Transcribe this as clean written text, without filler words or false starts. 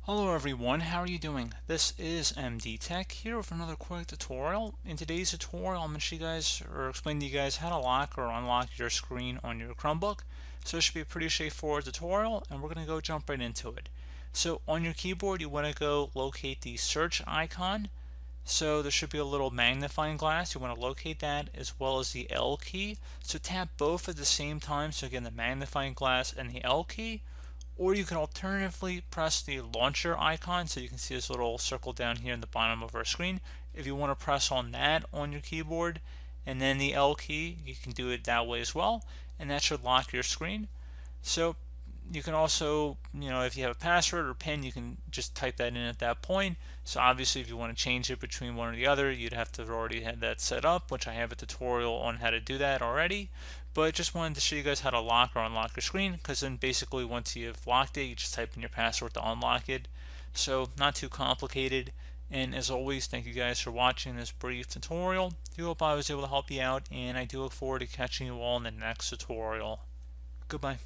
Hello everyone, how are you doing? This is MD Tech here with another quick tutorial. In today's tutorial, I'm going to show you guys or explain to you guys how to lock or unlock your screen on your Chromebook. So it should be a pretty straightforward tutorial, and we're going to go jump right into it. So on your keyboard, you want to go locate the search icon. So there should be a little magnifying glass. You want to locate that as well as the L key. So tap both at the same time. So again, the magnifying glass and the L key. Or you can alternatively press the launcher icon, so you can see this little circle down here in the bottom of our screen. If you want to press on that on your keyboard and then the L key, you can do it that way as well, and that should lock your screen. So you can also, if you have a password or PIN, you can just type that in at that point. So obviously if you want to change it between one or the other, you'd have to have already had that set up, which I have a tutorial on how to do that already. But just wanted to show you guys how to lock or unlock your screen, because then basically once you've locked it, you just type in your password to unlock it. So not too complicated. And as always, thank you guys for watching this brief tutorial. I do hope I was able to help you out, and I do look forward to catching you all in the next tutorial. Goodbye.